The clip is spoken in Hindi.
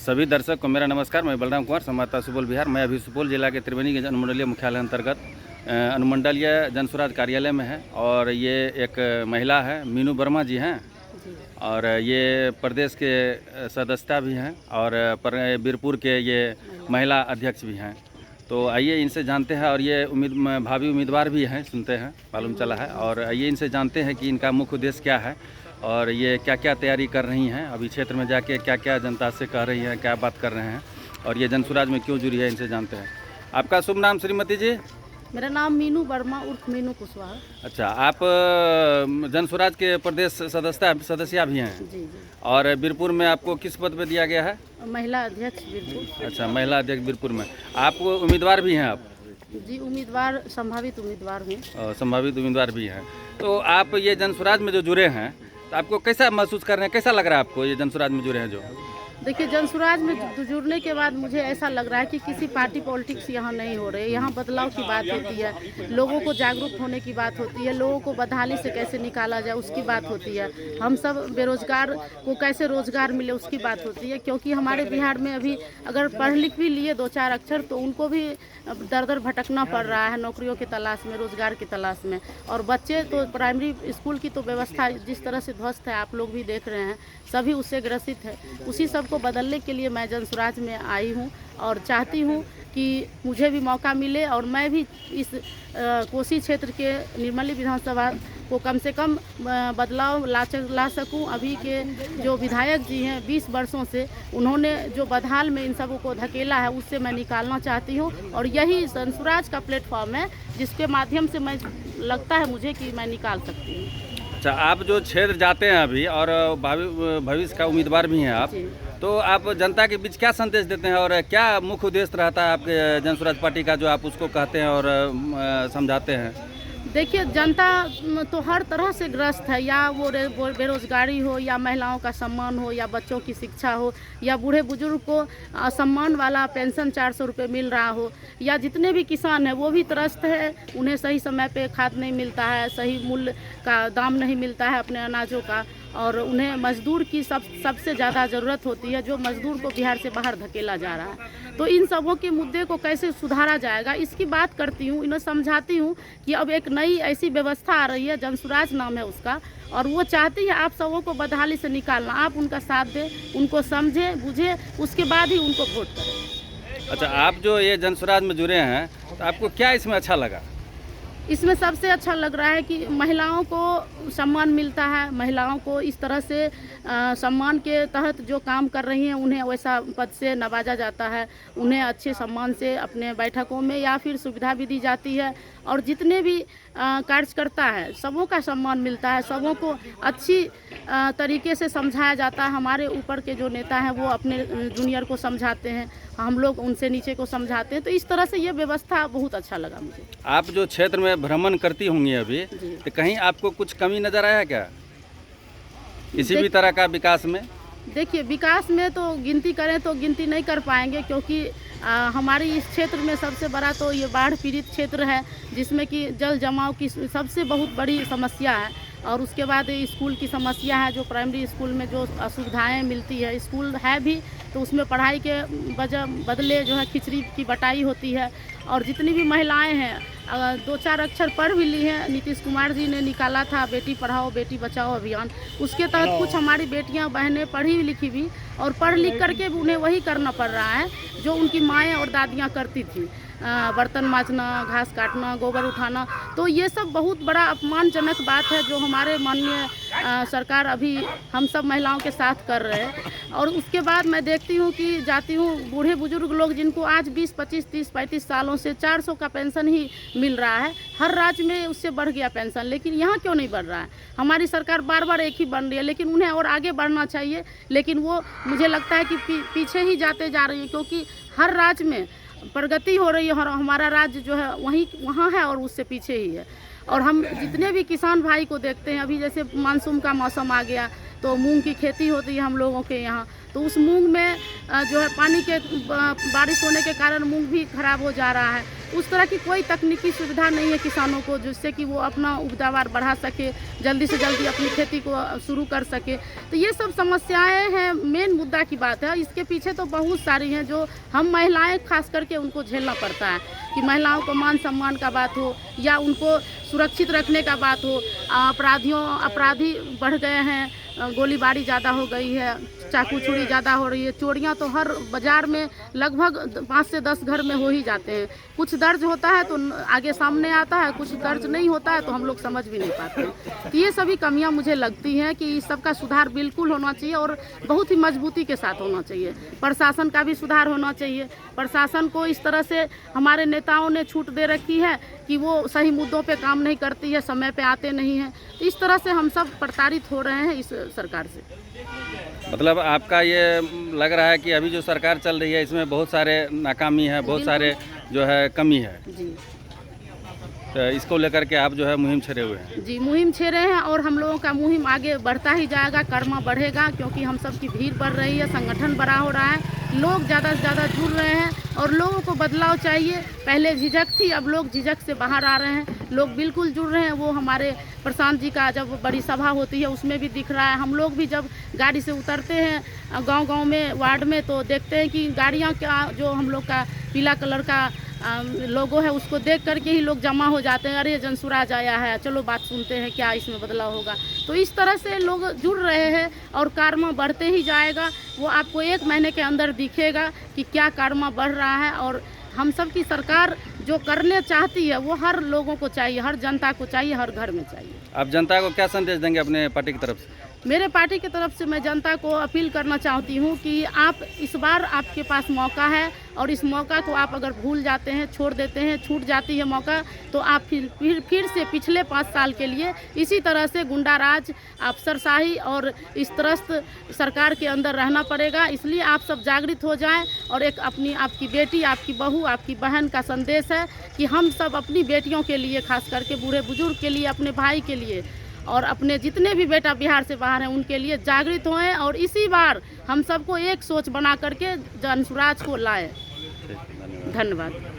सभी दर्शक को मेरा नमस्कार। मैं बलराम कुमार, संवाददाता सुपौल बिहार। मैं अभी सुपौल जिला के त्रिवेणीगंज अनुमंडलीय मुख्यालय अंतर्गत अनुमंडलीय जनसुराज कार्यालय में है और ये एक महिला है, मीनू वर्मा जी हैं और ये प्रदेश के सदस्यता भी हैं और बीरपुर के ये महिला अध्यक्ष भी हैं। तो आइए इनसे जानते हैं और ये भावी उम्मीदवार भी हैं, सुनते हैं, मालूम चला है। और आइए इनसे जानते हैं कि इनका मुख्य उद्देश्य क्या है और ये क्या क्या तैयारी कर रही हैं, अभी क्षेत्र में जाके क्या क्या जनता से कह रही हैं, क्या बात कर रहे हैं और ये जनसुराज में क्यों जुड़ी है, इनसे जानते हैं। आपका शुभ नाम श्रीमती जी? मेरा नाम मीनू वर्मा उर्फ मीनू कुशवाहा। अच्छा, आप जनसुराज के प्रदेश सदस्य भी हैं? जी। और बीरपुर में आपको किस पद पे दिया गया है? महिला अध्यक्ष बीरपुर। अच्छा, महिला अध्यक्ष बीरपुर में। आप उम्मीदवार भी हैं? आप जी, उम्मीदवार, संभावित उम्मीदवार हूँ। संभावित उम्मीदवार भी हैं। तो आप ये जनसुराज में जो जुड़े हैं तो आपको कैसा महसूस कर रहे हैं, कैसा लग रहा है आपको ये जनसुराज में जुड़े हैं जो? देखिए, जनसुराज में जुड़ने के बाद मुझे ऐसा लग रहा है कि किसी पार्टी पॉलिटिक्स यहाँ नहीं हो रही। यहाँ बदलाव की बात होती है, लोगों को जागरूक होने की बात होती है, लोगों को बदहाली से कैसे निकाला जाए उसकी बात होती है, हम सब बेरोजगार को कैसे रोजगार मिले उसकी बात होती है। क्योंकि हमारे बिहार में अभी अगर पढ़ लिख भी लिए 2-4 अक्षर तो उनको भी दर दर भटकना पड़ रहा है नौकरियों की तलाश में, रोजगार की तलाश में। और बच्चे तो प्राइमरी स्कूल की तो व्यवस्था जिस तरह से ध्वस्त है, आप लोग भी देख रहे हैं, सभी उससे ग्रसित है। उसी सब को बदलने के लिए मैं जनसुराज में आई हूँ और चाहती हूँ कि मुझे भी मौका मिले और मैं भी इस कोसी क्षेत्र के निर्मली विधानसभा को कम से कम बदलाव ला सकूं। अभी के जो विधायक जी हैं 20 वर्षों से, उन्होंने जो बदहाल में इन सबों को धकेला है उससे मैं निकालना चाहती हूं और यही जनसुराज का प्लेटफॉर्म है जिसके माध्यम से मैं लगता है मुझे कि मैं निकाल सकती हूँ। अच्छा, आप जो क्षेत्र जाते हैं अभी और भविष्य का उम्मीदवार भी हैं आप, तो आप जनता के बीच क्या संदेश देते हैं और क्या मुख्य उद्देश्य रहता है आपके जनसुराज पार्टी का जो आप उसको कहते हैं और समझाते हैं? देखिए, जनता तो हर तरह से ग्रस्त है, या वो बेरोजगारी हो, या महिलाओं का सम्मान हो, या बच्चों की शिक्षा हो, या बूढ़े बुजुर्ग को सम्मान वाला पेंशन 400 रुपये मिल रहा हो, या जितने भी किसान हैं वो भी त्रस्त है, उन्हें सही समय पे खाद नहीं मिलता है, सही मूल्य का दाम नहीं मिलता है अपने अनाजों का, और उन्हें मजदूर की सबसे ज़्यादा ज़रूरत होती है, जो मजदूर को बिहार से बाहर धकेला जा रहा है। तो इन सबों के मुद्दे को कैसे सुधारा जाएगा इसकी बात करती हूँ, इन्हें समझाती हूँ कि अब एक नई ऐसी व्यवस्था आ रही है, जनसुराज नाम है उसका, और वो चाहती है आप सबों को बदहाली से निकालना। आप उनका साथ दें, उनको समझें बुझें, उसके बाद ही उनको वोट करें। अच्छा, आप जो ये जनसुराज में जुड़े हैं तो आपको क्या इसमें अच्छा लगा? इसमें सबसे अच्छा लग रहा है कि महिलाओं को सम्मान मिलता है, महिलाओं को इस तरह से सम्मान के तहत जो काम कर रही हैं उन्हें वैसा पद से नवाजा जाता है, उन्हें अच्छे सम्मान से अपने बैठकों में या फिर सुविधा भी दी जाती है, और जितने भी कार्यकर्ता है सबों का सम्मान मिलता है, सबों को अच्छी तरीके से समझाया जाता है। हमारे ऊपर के जो नेता हैं वो अपने जूनियर को समझाते हैं, हम लोग उनसे नीचे को समझाते हैं, तो इस तरह से ये व्यवस्था बहुत अच्छा लगा मुझे। आप जो क्षेत्र में भ्रमण करती होंगी अभी, तो कहीं आपको कुछ कमी नज़र आया क्या किसी भी तरह का विकास में? देखिए, विकास में तो गिनती करें तो गिनती नहीं कर पाएंगे, क्योंकि हमारी इस क्षेत्र में सबसे बड़ा तो ये बाढ़ पीड़ित क्षेत्र है, जिसमें कि जल जमाव की सबसे बहुत बड़ी समस्या है, और उसके बाद स्कूल की समस्या है, जो प्राइमरी स्कूल में जो असुविधाएं मिलती है, स्कूल है भी तो उसमें पढ़ाई के बदले जो है खिचड़ी की बटाई होती है, और जितनी भी महिलाएं हैं 2-4 अक्षर पढ़ भी ली हैं। नीतीश कुमार जी ने निकाला था बेटी पढ़ाओ बेटी बचाओ अभियान, उसके तहत कुछ हमारी बेटियां बहनें पढ़ी लिखी भी और पढ़ लिख करके भी उन्हें वही करना पड़ रहा है जो उनकी माएँ और दादियाँ करती थी, बर्तन मांजना, घास काटना, गोबर उठाना। तो ये सब बहुत बड़ा अपमानजनक बात है जो हमारे माननीय सरकार अभी हम सब महिलाओं के साथ कर रहे हैं। और उसके बाद मैं देखती हूँ कि जाती हूँ, बूढ़े बुजुर्ग लोग जिनको आज 20, 25, 30, 35 सालों से 400 का पेंशन ही मिल रहा है, हर राज्य में उससे बढ़ गया पेंशन, लेकिन यहाँ क्यों नहीं बढ़ रहा है? हमारी सरकार बार बार एक ही बन रही है, लेकिन उन्हें और आगे बढ़ना चाहिए, लेकिन वो मुझे लगता है कि पीछे ही जाते जा रही है, क्योंकि हर राज्य में प्रगति हो रही है और हमारा राज्य जो है वहाँ है और उससे पीछे ही है। और हम जितने भी किसान भाई को देखते हैं, अभी जैसे मानसून का मौसम आ गया तो मूंग की खेती होती है हम लोगों के यहाँ, तो उस मूंग में जो है पानी के बारिश होने के कारण मूंग भी खराब हो जा रहा है। उस तरह की कोई तकनीकी सुविधा नहीं है किसानों को जिससे कि वो अपना उपजावार बढ़ा सके, जल्दी से जल्दी अपनी खेती को शुरू कर सके। तो ये सब समस्याएं हैं, मेन मुद्दा की बात है। इसके पीछे तो बहुत सारी हैं जो हम महिलाएं खास करके उनको झेलना पड़ता है, कि महिलाओं को मान सम्मान का बात हो या उनको सुरक्षित रखने का बात हो। अपराधी बढ़ गए हैं, गोलीबारी ज़्यादा हो गई है, चाकू छुरी ज़्यादा हो रही है, चोरियां तो हर बाज़ार में लगभग 5 से 10 घर में हो ही जाते हैं। कुछ दर्ज होता है तो आगे सामने आता है, कुछ दर्ज नहीं होता है तो हम लोग समझ भी नहीं पाते। तो ये सभी कमियां मुझे लगती हैं कि इस सब का सुधार बिल्कुल होना चाहिए और बहुत ही मजबूती के साथ होना चाहिए। प्रशासन का भी सुधार होना चाहिए। प्रशासन को इस तरह से हमारे नेताओं ने छूट दे रखी है कि वो सही मुद्दों पे काम नहीं करती है, समय पे आते नहीं हैं। तो इस तरह से हम सब प्रताड़ित हो रहे हैं इस सरकार से। मतलब आपका ये लग रहा है कि अभी जो सरकार चल रही है इसमें बहुत सारे नाकामी है, बहुत सारे जो है कमी है जी। तो इसको लेकर के आप जो है मुहिम छेड़े हुए हैं। जी, मुहिम छेड़े हैं और हम लोगों का मुहिम आगे बढ़ता ही जाएगा, कर्मा बढ़ेगा, क्योंकि हम सब की भीड़ बढ़ रही है, संगठन बड़ा हो रहा है, लोग ज़्यादा से ज़्यादा जुड़ रहे हैं और लोगों को बदलाव चाहिए। पहले झिझक थी, अब लोग झिझक से बाहर आ रहे हैं, लोग बिल्कुल जुड़ रहे हैं। वो हमारे प्रशांत जी का जब बड़ी सभा होती है उसमें भी दिख रहा है। हम लोग भी जब गाड़ी से उतरते हैं गांव-गांव में, वार्ड में, तो देखते हैं कि गाड़ियां का जो हम लोग का पीला कलर का लोगो है उसको देख करके ही लोग जमा हो जाते हैं। अरे जनसुराज आया है, चलो बात सुनते हैं क्या इसमें बदलाव होगा। तो इस तरह से लोग जुड़ रहे हैं और कार्य बढ़ते ही जाएगा। वो आपको 1 महीने के अंदर दिखेगा कि क्या कार्य बढ़ रहा है। और हम सब की सरकार जो करने चाहती है वो हर लोगों को चाहिए, हर जनता को चाहिए, हर घर में चाहिए। आप जनता को क्या संदेश देंगे अपने पार्टी की तरफ से? मेरे पार्टी की तरफ से मैं जनता को अपील करना चाहती हूँ कि आप इस बार आपके पास मौका है और इस मौका को आप अगर भूल जाते हैं, छोड़ देते हैं, छूट जाती है मौका, तो आप फिर से पिछले 5 साल के लिए इसी तरह से गुंडाराज, अफसरशाही और इस त्रस्त सरकार के अंदर रहना पड़ेगा। इसलिए आप सब जागृत हो जाएं और एक आपकी बेटी, आपकी बहू, आपकी बहन का संदेश है कि हम सब अपनी बेटियों के लिए, खास करके बूढ़े बुजुर्ग के लिए, अपने भाई के लिए और अपने जितने भी बेटा बिहार से बाहर हैं उनके लिए जागृत होएं और इसी बार हम सबको एक सोच बना करके जनसुराज को लाएं। धन्यवाद। धन्यवाद।